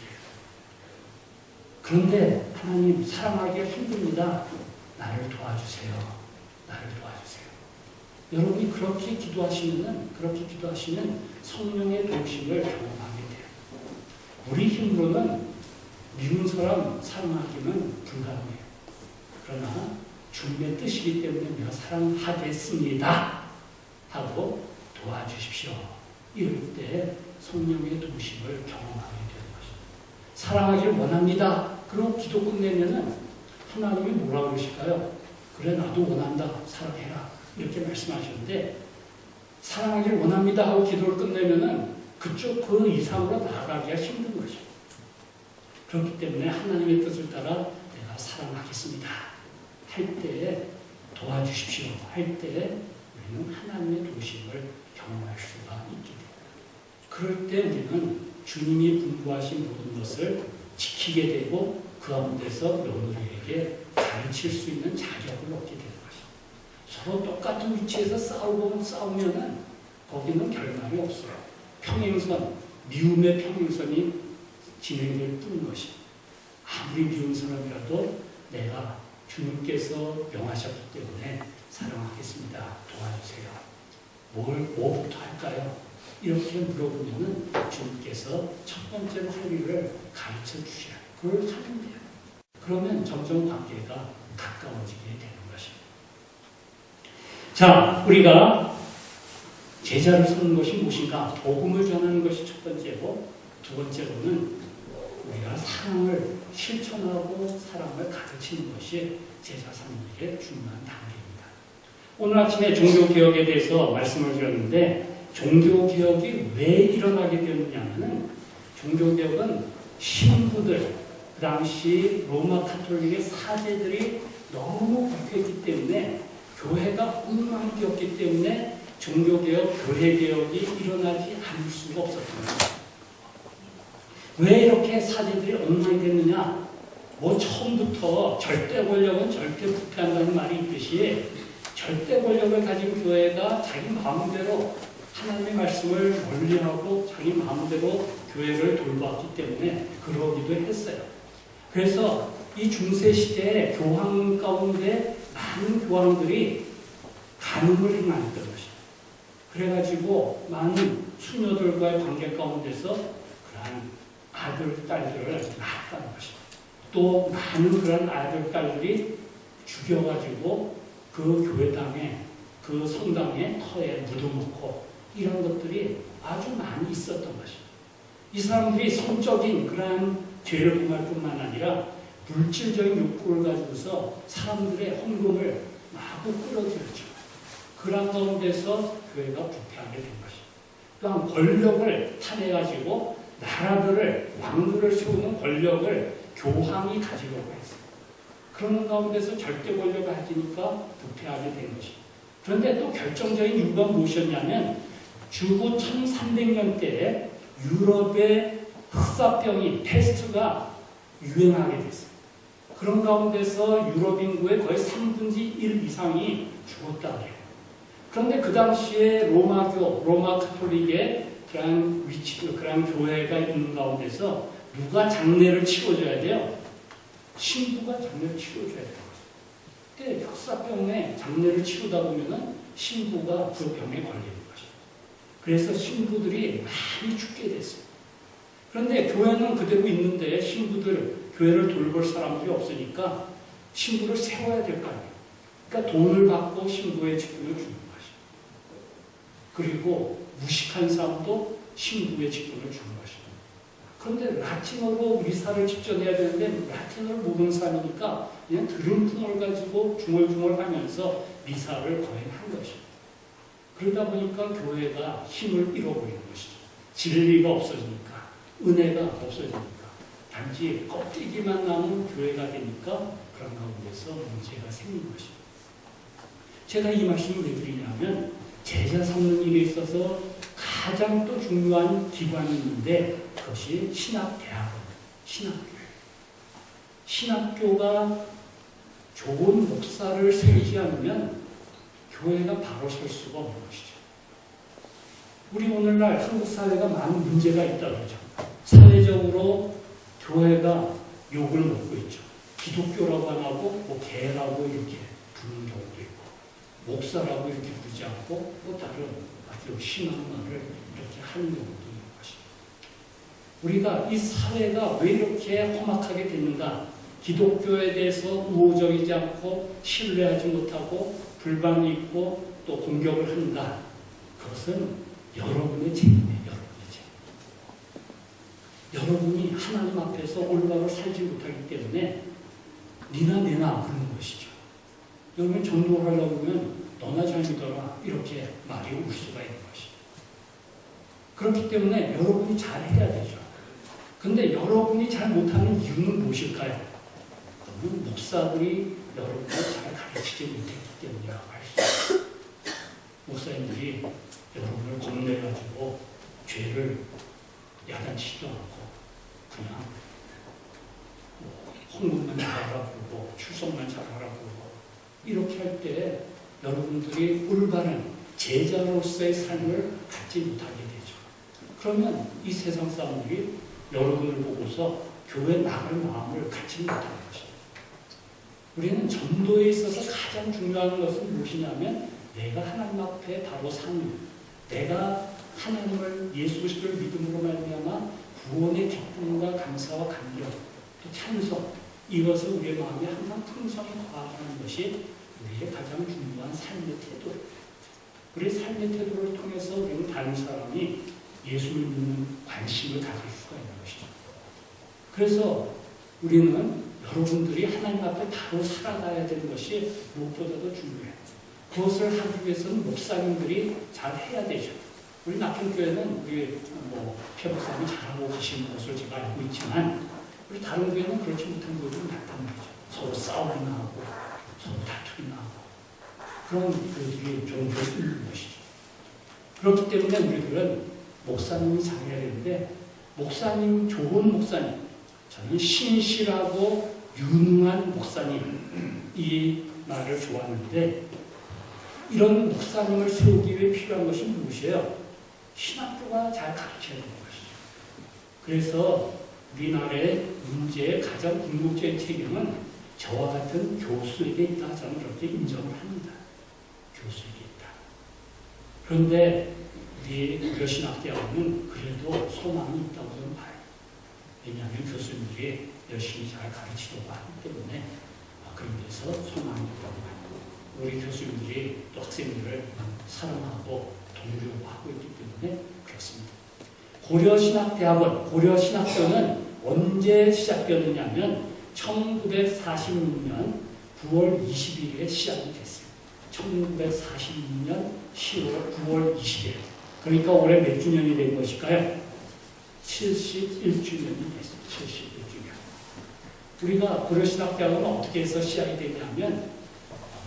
그런데 하나님 사랑하기가 힘듭니다. 나를 도와주세요. 나를 도와주세요. 여러분이 그렇게 기도하시면 성령의 도우심을 경험하게 돼요. 우리 힘으로는 미운 사람 사랑하기는 불가능해요. 그러나 주님의 뜻이기 때문에 내가 사랑하겠습니다 하고 도와주십시오. 이럴 때 성령의 도우심을 경험하게 되는 것입니다. 사랑하기를 원합니다. 그리고 기도 끝내면은 하나님이 뭐라고 그러실까요? 그래 나도 원한다. 사랑해라. 이렇게 말씀하셨는데 사랑하기를 원합니다 하고 기도를 끝내면은 그 이상으로 나아가기가 힘든 것이죠. 그렇기 때문에 하나님의 뜻을 따라 내가 사랑하겠습니다 할 때에 도와주십시오 할 때에 우리는 하나님의 도우심을 경험할 수가 있게 됩니다. 그럴 때 우리는 주님이 분부하신 모든 것을 지키게 되고 그 가운데서 며느리에게 가르칠 수 있는 자격을 얻게 되는 것입니다. 서로 똑같은 위치에서 싸우면은 거기는 결말이 없어요. 평행선, 미움의 평행선이 진행될 뿐인 것입니다. 아무리 미운 사람이라도 내가 주님께서 명하셨기 때문에 사랑하겠습니다. 도와주세요. 뭐부터 할까요? 이렇게 물어보면은 주님께서 첫 번째로 할 일을 가르쳐 주셔야 해요. 그걸 하면 돼요. 그러면 점점 관계가 가까워지게 되는 것입니다. 자, 우리가 제자를 삼는 것이 무엇인가? 복음을 전하는 것이 첫 번째고, 두 번째로는 우리가 사랑을 실천하고 사랑을 가르치는 것이 제자 삼는 일의 중요한 단계입니다. 오늘 아침에 종교개혁에 대해서 말씀을 드렸는데, 종교개혁이 왜 일어나게 되었느냐면, 종교개혁은 신부들, 그 당시 로마 카톨릭의 사제들이 너무 박해했기 때문에, 교회가 엉망이었기 때문에 종교개혁, 교회개혁이 일어나지 않을 수가 없었습니다. 왜 이렇게 사제들이 엉망이 됐느냐? 뭐 처음부터 절대 권력은 절대 부패한다는 말이 있듯이 절대 권력을 가진 교회가 자기 마음대로 하나님의 말씀을 멀리하고 자기 마음대로 교회를 돌봤기 때문에 그러기도 했어요. 그래서 이 중세시대에 교황 가운데 많은 교황들이 간음을 행하였던 것입니다. 그래가지고 많은 수녀들과의 관계 가운데서 그러한 아들, 딸들을 낳았다는 것입니다. 또 많은 그런 아들, 딸들이 죽여가지고 그 교회당에, 그 성당의 터에 묻어놓고 이런 것들이 아주 많이 있었던 것입니다. 이 사람들이 성적인 그러한 죄를 범할 뿐만 아니라 물질적인 욕구를 가지고서 사람들의 헌금을 마구 끌어들였죠. 그런 가운데서 교회가 부패하게 된 것입니다. 또한 권력을 탐해가지고 나라들을, 왕들을 세우는 권력을 교황이 가지려고 했어요. 그런 가운데서 절대 권력을 가지니까 부패하게 된 것입니다. 그런데 또 결정적인 이유가 무엇이었냐면 주후 1300년대에 유럽의 흑사병이 페스트가 유행하게 됐어요. 그런 가운데서 유럽 인구의 거의 3분의 1 이상이 죽었다고 해요. 그런데 그 당시에 로마교, 로마 카톨릭의 그러한 위치, 그러한 교회가 있는 가운데서 누가 장례를 치러줘야 돼요? 신부가 장례를 치러줘야 돼요. 그때 흑사병에 장례를 치르다 보면은 신부가 그 병에 걸리는 것이죠. 그래서 신부들이 많이 죽게 됐어요. 그런데 교회는 그대로 있는데 신부들, 교회를 돌볼 사람들이 없으니까 신부를 세워야 될 거 아니에요. 그러니까 돈을 받고 신부의 직분을 주는 것이죠. 그리고 무식한 사람도 신부의 직분을 주는 것이죠. 그런데 라틴어로 미사를 직접 해야 되는데 라틴어를 모르는 사람이니까 그냥 들음풍을 가지고 중얼중얼 하면서 미사를 거행한 것이죠. 그러다 보니까 교회가 힘을 잃어버리는 것이죠. 진리가 없어지니까, 은혜가 없어지니까, 단지 껍데기만 남은 교회가 되니까 그런 가운데서 문제가 생긴 것입니다. 제가 이 말씀을 왜 드리냐면 제자 삼는 일에 있어서 가장 또 중요한 기관이 있는데 그것이 신학대학원, 신학교예요. 신학교가 좋은 목사를 세우지 않으면 교회가 바로 설 수가 없는 것이죠. 우리 오늘날 한국 사회가 많은 문제가 있다고 그러죠. 사회적으로 교회가 욕을 먹고 있죠. 기독교라고 안 하고 뭐 개라고 이렇게 부르는 경우도 있고 목사라고 이렇게 부르지 않고 또 다른 아주 심한 말을 이렇게 하는 경우도 있는 것입니다. 우리가 이 사회가 왜 이렇게 험악하게 됐는가? 기독교에 대해서 우호적이지 않고 신뢰하지 못하고 불만이 있고 또 공격을 한다. 그것은 여러분의 책임이에요. 여러분이 하나님 앞에서 올바로 살지 못하기 때문에 니나 내나 그러는 것이죠. 여러분 전도를 하려고 하면 너나 잘 믿어라 이렇게 말이 올 수가 있는 것이죠. 그렇기 때문에 여러분이 잘해야 되죠. 근데 여러분이 잘 못하는 이유는 무엇일까요? 그러면 목사들이 여러분을 잘 가르치지 못했기 때문이라고 할 수 있어요. 목사님들이 여러분을 겁내가지고 죄를 야단치지도 않고 그냥 헌금만 잘하라 그러고 출석만 잘하라 그러고 이렇게 할 때 여러분들이 올바른 제자로서의 삶을 갖지 못하게 되죠. 그러면 이 세상 사람들이 여러분을 보고서 교회 나갈 마음을 갖지 못하는 것입니다. 우리는 전도에 있어서 가장 중요한 것은 무엇이냐면 내가 하나님 앞에 바로 사는, 내가 하나님을 예수 그리스도를 믿음으로 말미암아 구원의 기쁨과 감사와 감격, 또 찬송, 이것을 우리의 마음에 항상 풍성히 과하는 것이 우리의 가장 중요한 삶의 태도. 우리 삶의 태도를 통해서 우리는 다른 사람이 예수를 믿는 관심을 가질 수가 있는 것이죠. 그래서 우리는 여러분들이 하나님 앞에 바로 살아가야 되는 것이 무엇보다도 중요해요. 그것을 하기 위해서는 목사님들이 잘 해야 되죠. 우리 낙현교회는 우리 표 목사님이 잘하고 계신 것을 제가 알고 있지만 우리 다른 교회는 그렇지 못한 부분이 많단 말이죠. 서로 싸우기나 하고 서로 다투기나 하고 그런 교회들이 종교를 뚫는 것이죠. 그렇기 때문에 우리들은 목사님이 잘해야 되는데 목사님, 좋은 목사님, 저는 신실하고 유능한 목사님 이 말을 좋아하는데 이런 목사님을 세우기 위해 필요한 것이 무엇이에요? 신학교가 잘 가르쳐야 되는 것이죠. 그래서 우리나라의 문제의 가장 궁극적인 책임은 저와 같은 교수에게 있다. 저는 그렇게 인정을 합니다. 교수에게 있다. 그런데 우리 고려신학대학원은 그래도 소망이 있다고 저는 봐요. 왜냐하면 교수님들이 열심히 잘 가르치려고 하기 때문에 그런 데서 소망이 있다고 봐요. 우리 교수님들이 또 학생들을 사랑하고 동료하고 있기 때문에 그렇습니다. 고려신학대학원, 고려신학교는 언제 시작되었느냐면 1946년 9월 20일에 시작이 됐어요. 1946년 10월 9월 20일. 그러니까 올해 몇 주년이 된 것일까요? 71주년이 됐어요. 71주년. 우리가 고려신학대학원은 어떻게 해서 시작이 되냐면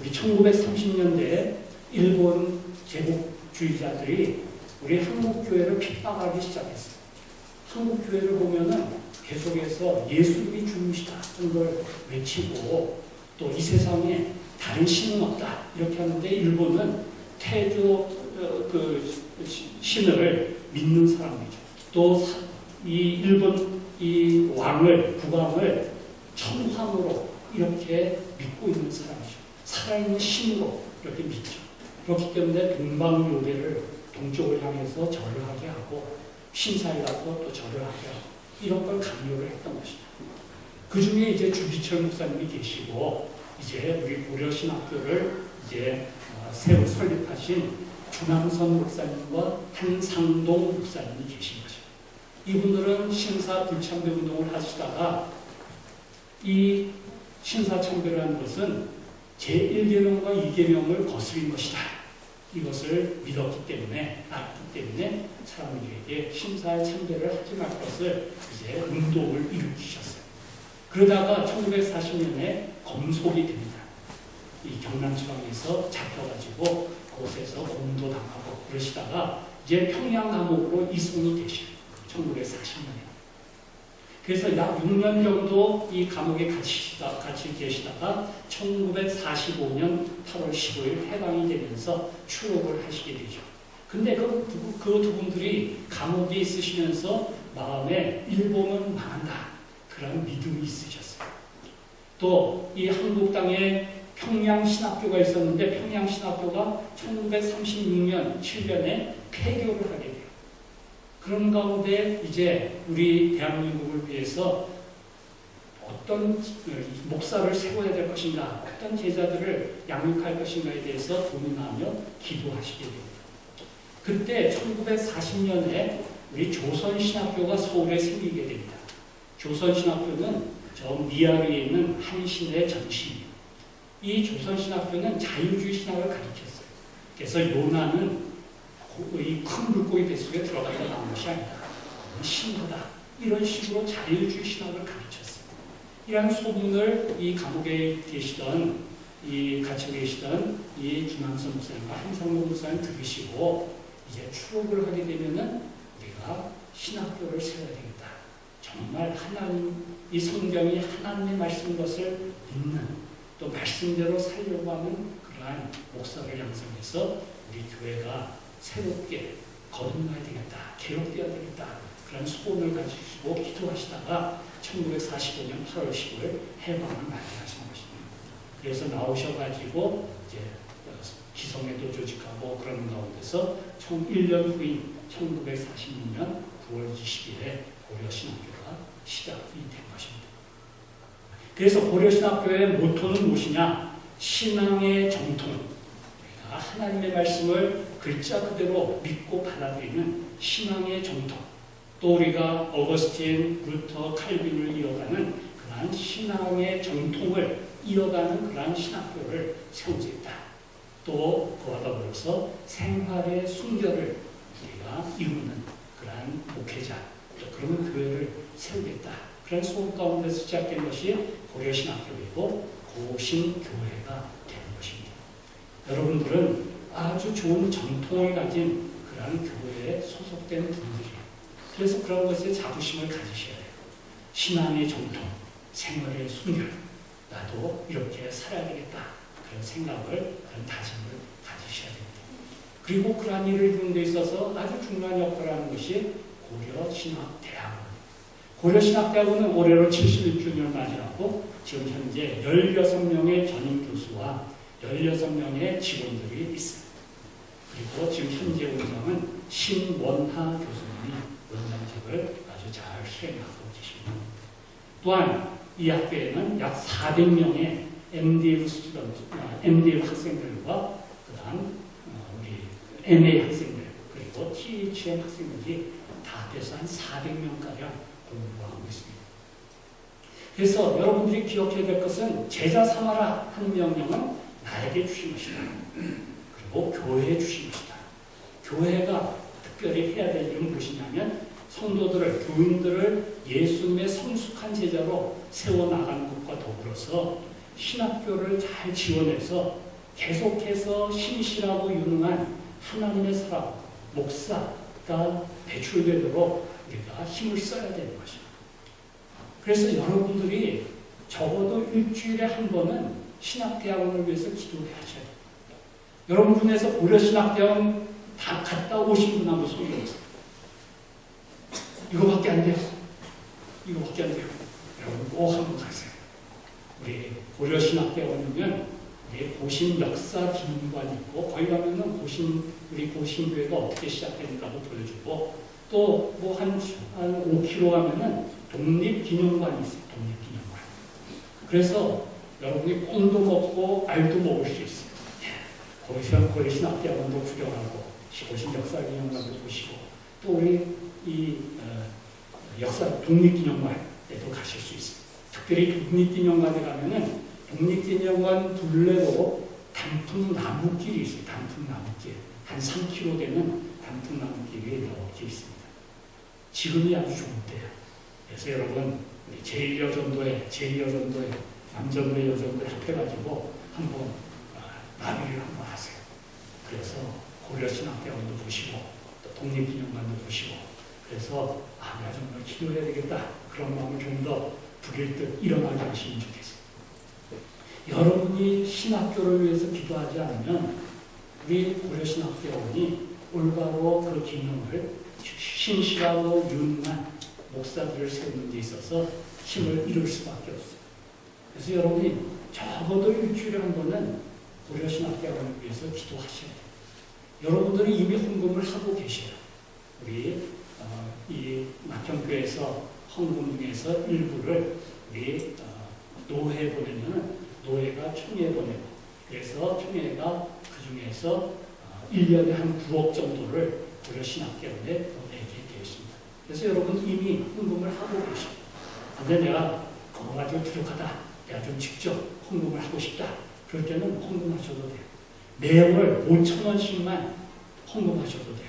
우리 1930년대에 일본 제국주의자들이 우리 한국교회를 핍박하기 시작했어요. 한국교회를 보면은 계속해서 예수님이 주님이시다 하는 걸 외치고 또 이 세상에 다른 신은 없다 이렇게 하는데 일본은 태조 신을 믿는 사람이죠. 또 이 일본 이 왕을 국왕을 천황으로 이렇게 믿고 있는 사람이죠. 살아있는 신으로 이렇게 믿죠. 그렇기 때문에 동방요배를 동쪽을 향해서 절을 하게 하고 신사에 가서 또 절을 하게 하고 이런 걸 강요를 했던 것이다. 그 중에 이제 주기철 목사님이 계시고 이제 우리 고려신학교를 이제 새로 설립하신 중앙선 목사님과 한상동 목사님이 계신 거죠. 이분들은 신사불참배 운동을 하시다가 이 신사참배라는 것은 제1계명과 2계명을 거스린 것이다. 이것을 믿었기 때문에, 알았기 때문에 사람들에게 신사에 참배를 하지 말 것을 이제 운동을 일으키셨어요. 그러다가 1940년에 검속이 됩니다. 이 경남 지방에서 잡혀가지고 그곳에서 공도당하고 그러시다가 이제 평양 감옥으로 이송이 되시죠. 1940년에. 그래서 약 6년 정도 이 감옥에 같이 계시다가 1945년 8월 15일 해방이 되면서 출옥을 하시게 되죠. 근데 그 두 분들이 감옥에 있으시면서 마음에 일본은 망한다. 그런 믿음이 있으셨어요. 또 이 한국 땅에 평양신학교가 있었는데 평양신학교가 1936년 7년에 폐교를 하게 돼요. 그런 가운데 이제 우리 대한민국을 위해서 어떤 목사를 세워야 될 것인가, 어떤 제자들을 양육할 것인가에 대해서 고민하며 기도하시게 됩니다. 그때 1940년에 우리 조선신학교가 서울에 생기게 됩니다. 조선신학교는 저 미아리에 있는 한신의 전신이에요. 이 조선신학교는 자유주의 신학을 가르쳤어요. 그래서 요나는 이 큰 물고기 뱃속에 들어갔다 나온 것이 아니다. 신하다. 이런 식으로 자유주의 신학을 가르쳤어요. 이런 소문을 이 감옥에 계시던, 이 갇혀 계시던 이 중앙선 목사님과 한상동 목사님 들으시고 이제 출옥을 하게 되면은 우리가 신학교를 세워야 되겠다. 정말 하나님, 이 성경이 하나님의 말씀인 것을 믿는 또 말씀대로 살려고 하는 그러한 목사를 양성해서 우리 교회가 새롭게 거듭나야 되겠다. 개혁되어야 되겠다. 그런 소원을 가지시고 기도하시다가 1945년 8월 15일 해방을 맞이하신 것입니다. 그래서 나오셔가지고 이제 기성회도 조직하고 그런 가운데서 총 1년 후인 1946년 9월 20일에 고려신학교가 시작이 된 것입니다. 그래서 고려신학교의 모토는 무엇이냐? 신앙의 정통, 우리가 하나님의 말씀을 글자 그대로 믿고 받아들이는 신앙의 정통, 또 우리가 어거스틴, 루터, 칼빈을 이어가는 그러한 신앙의 정통을 이어가는 그러한 신학교를 세우겠다. 또 그와 더불어서 생활의 순결을 우리가 이루는 그러한 목회자, 또 그런 교회를 세우겠다. 그런 소원 가운데서 시작된 것이 고려신학교이고 고신교회가 되는 것입니다. 여러분들은 아주 좋은 전통을 가진 그러한 교회에 소속된 분들이에요. 그래서 그런 것에 자부심을 가지셔야 돼요. 신앙의 정통, 생활의 순결, 나도 이렇게 살아야 되겠다. 그런 생각을, 그런 다짐을 가지셔야 됩니다. 그리고 그러한 일을 이루는 데 있어서 아주 중요한 역할을 하는 것이 고려신학대학원. 고려신학대학원은 올해로 71주년을 맞이하고 지금 현재 16명의 전임 교수와 16명의 직원들이 있습니다. 그리고 지금 현재 원장은 신원하 교수님이 원장직을 아주 잘 수행하고 계십니다. 또한 이 학교에는 약 400명의 MDF 학생들과 그다음 우리 MA 학생들 그리고 THM 학생들이 다 합해서 한 400명가량 공부하고 있습니다. 그래서 여러분들이 기억해야 될 것은 제자 삼아라 하는 명령은 나에게 주신 것이다. 그리고 교회에 주신 것이다. 교회가 특별히 해야 될 일은 무엇이냐면 성도들을, 교인들을 예수님의 성숙한 제자로 세워나가는 것과 더불어서 신학교를 잘 지원해서 계속해서 신실하고 유능한 하나님의 사람, 목사가 배출되도록 우리가 힘을 써야 되는 것입니다. 그래서 여러분들이 적어도 일주일에 한 번은 신학대학원을 위해서 기도를 하셔야 됩니다. 여러분 중에서 고려신학대학원 다 갔다 오신 분 한번 손을 들어보세요. 이거밖에 안 돼요. 이거밖에 안 돼요. 여러분 꼭 한번 가세요. 우리 고려신학대학원이면 우리 고신 역사 기념관이 있고 거기 가면은 우리 고신교회가 어떻게 시작됐는가도 보여주고 또 뭐 한 5km 가면은 독립기념관이 있어요. 독립기념관. 그래서 여러분이 꽁도 먹고 알도 먹을 수 있어요. 거기서 고려신학대학원도 구경하고 고신 역사기념관도 보시고 또 우리 역사 독립기념관에도 가실 수 있습니다. 특별히 독립기념관에 가면은 독립기념관 둘레로 단풍나무길이 있어요. 단풍나무길. 한 3km 되는 단풍나무길이 이렇게 있습니다. 지금이 아주 좋은 때예요. 그래서 여러분 우리 제1여전도회, 남전도회, 여전도회 합해가지고 한번 나비를 한번 하세요. 그래서 고려신학대학원도 보시고 또 독립기념관도 보시고 그래서 내가 정말 기도해야 되겠다. 그런 마음을 좀 더 부릴듯 일어나게 하시면 좋겠어요. 여러분이 신학교를 위해서 기도하지 않으면 우리 고려신학대학원이 올바로 그 기능을 신실하고 유능한 목사들을 세우는 데 있어서 힘을 잃을 수밖에 없어요. 그래서 여러분이 적어도 일주일에 한 번은 고려신학대학원을 위해서 기도하셔야 돼요. 여러분들이 이미 헌금을 하고 계셔요. 우리 이 낙형교회에서 헌금 중에서 일부를 우리 노회에 보내면 노회가 총회에 보내고 그래서 총회가 그 중에서 1년에 한 9억 정도를 고려신학대학원에 보내게 되어 있습니다. 그래서 여러분 이미 헌금을 하고 계십니다. 근데 내가 그거 가지고 부족하다. 내가 좀 직접 헌금을 하고 싶다. 그럴 때는 헌금하셔도 돼요. 매월 5,000원씩만 헌금하셔도 돼요.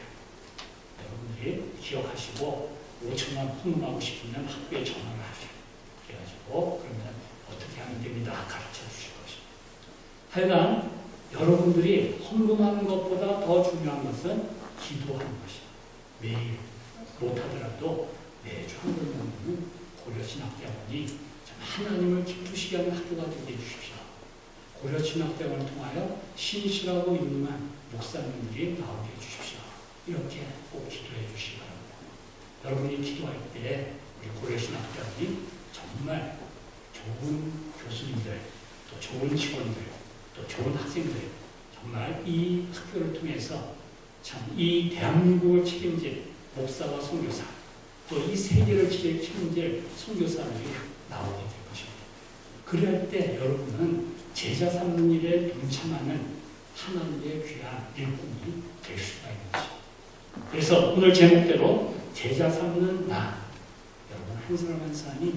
여러분들이 기억하시고 5,000원 헌금하고 싶으면 학교에 전화를 하세요. 그래가지고 그러면 어떻게 하면 됩니다. 가르쳐 주실 것입니다. 하여간 여러분들이 헌금하는 것보다 더 중요한 것은 기도하는 것입니다. 매일 못하더라도 매주 헌금하는 고려신학대학원이 하나님을 기쁘시게 하는 학교가 되게 해주십시오. 고려신학대학원을 통하여 신실하고 유능한 목사님들이 나오게 해주십시오. 이렇게 꼭 기도해 주시기 바랍니다. 여러분이 기도할 때 우리 고려신학대학원이 정말 좋은 교수님들, 또 좋은 직원들, 또 좋은 학생들, 정말 이 학교를 통해서 참 이 대한민국을 책임질 목사와 선교사, 또 이 세계를 책임질 선교사들이 나오게 될 것입니다. 그럴 때 여러분은 제자 삼는 일에 동참하는 하나님의 귀한 일꾼이 될 수가 있는 것이죠. 그래서 오늘 제목대로 제자 삼는 나, 여러분 한 사람 한 사람이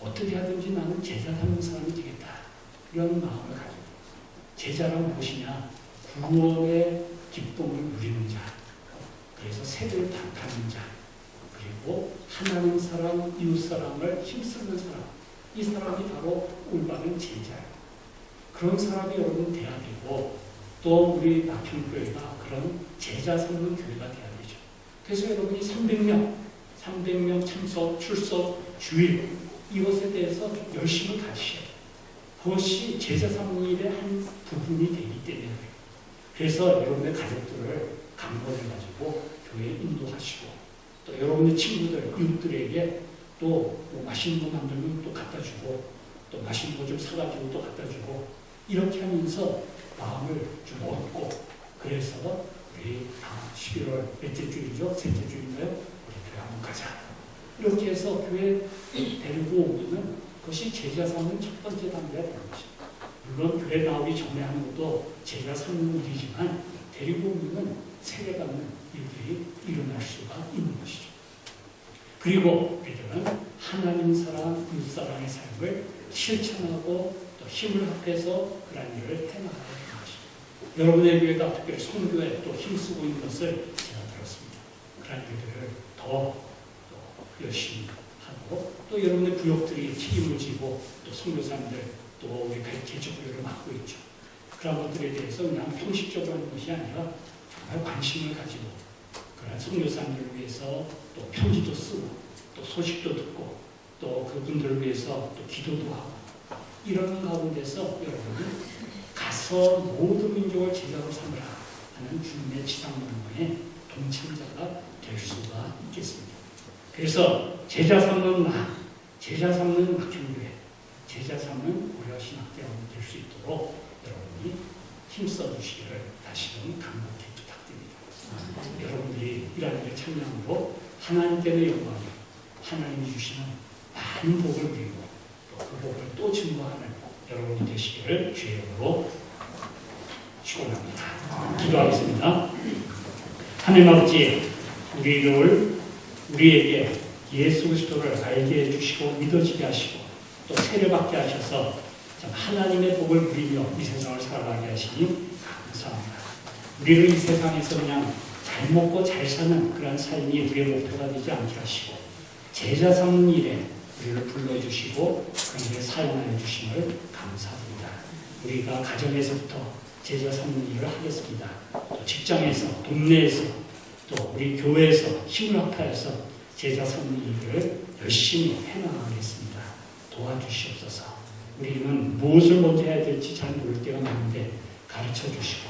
어떻게 하든지 나는 제자 삼는 사람이 되겠다, 이런 마음을 가지고, 제자란 무엇이냐? 구원의 기쁨을 누리는 자, 그래서 세를 다하는 자, 그리고 하나님 사랑, 이웃 사랑을 힘쓰는 사람, 이 사람이 바로 올바른 제자예요. 그런 사람이 여러분 돼야 되고, 또 우리 낙현교회가 그런 제자 삼는 교회가 돼야 되죠. 그래서 여러분이 300명 참석, 출석, 주일, 이것에 대해서 열심히 가르치셔야 돼요. 그것이 제자 삼는 일의 한 부분이 되기 때문에 그래요. 그래서 여러분의 가족들을 강권해가지고 교회에 인도하시고, 또 여러분의 친구들, 이웃들에게 또뭐 맛있는 거 만들면 또 갖다 주고, 또 맛있는 거 좀 사가지고 또 갖다 주고, 이렇게 하면서 마음을 좀 얻고, 그래서 우리 11월 몇째 주일이죠? 셋째 주일인가요? 우리 교회 한번 가자. 이렇게 해서 교회 데리고 오면은 그것이 제자 삼는 첫 번째 단계가 되는 것입니다. 물론 교회 나오기 전에 하는 것도 제자 삼는 일이지만, 데리고 오면은 세례받는 일들이 일어날 수가 있는 것이죠. 그리고 우리들은 하나님 사랑, 이웃 사랑의 삶을 실천하고 또 힘을 합해서 그런 일을 해나가야 되는 것입니다. 여러분의 교회가 특별히 선교에 또 힘쓰고 있는 것을 제가 들었습니다. 그런 일들을 더 열심히 하고, 또 여러분의 구역들이 책임을 지고, 또 선교사님들, 또 우리 개척교회를 맡고 있죠. 그런 것들에 대해서 그냥 형식적으로 하는 것이 아니라 정말 관심을 가지고, 그런 선교사님들을 위해서 또 편지도 쓰고, 또 소식도 듣고, 또 그분들을 위해서 또 기도도 하고, 이런 가운데서 여러분이 가서 모든 민족을 제자로 삼으라 하는 주님의 지상명령에 동참자가 될 수가 있겠습니다. 그래서 제자 삼는 나, 제자 삼는 낙현교회, 제자 삼는 고려신학대학원 될 수 있도록 여러분이 힘써 주시기를 다시금 간곡히 부탁드립니다. 여러분들이 이러한 일에 참여함으로 하나님께는 영광이, 하나님이 주시는 많은 복을 누리고, 또 그 복을 또 증거하는 여러분이 되시기를 주의 이름으로 축원합니다. 기도하겠습니다. 하나님 아버지, 우리에게 예수 그리스도를 알게 해주시고 믿어지게 하시고, 또 세례 받게 하셔서 하나님의 복을 누리며 이 세상을 살아가게 하시니 감사합니다. 우리를 이 세상에서 그냥 잘 먹고 잘 사는 그런 삶이 우리의 목표가 되지 않게 하시고, 제자 삼는 일에 우리를 불러주시고 그런 일에 사용하여 주심을 감사합니다. 우리가 가정에서부터 제자 삼는 일을 하겠습니다. 또 직장에서, 동네에서, 또 우리 교회에서 힘을 합하여서 제자 삼는 일을 열심히 해나가겠습니다. 도와주시옵소서. 우리는 무엇을 먼저 해야 될지 잘 모를 때가 많은데 가르쳐 주시고,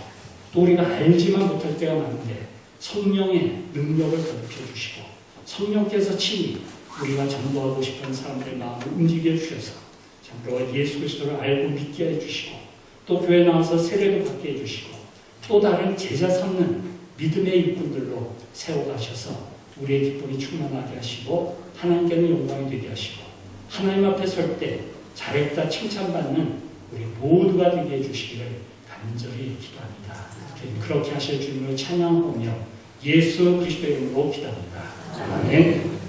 또 우리가 알지만 못할 때가 많은데 성령의 능력을 가르쳐 주시고, 성령께서 친히 우리가 전도하고 싶은 사람들의 마음을 움직여 주셔서 참으로 예수 그리스도를 알고 믿게 해주시고, 또 교회 나와서 세례도 받게 해주시고, 또 다른 제자 삼는 믿음의 일꾼들로 세워가셔서 우리의 기쁨이 충만하게 하시고, 하나님께는 영광이 되게 하시고, 하나님 앞에 설 때 잘했다 칭찬받는 우리 모두가 되게 해주시기를 간절히 기도합니다. 그렇게 하실 주님을 찬양하며 예수 그리스도의 이름으로 기도합니다. 아멘.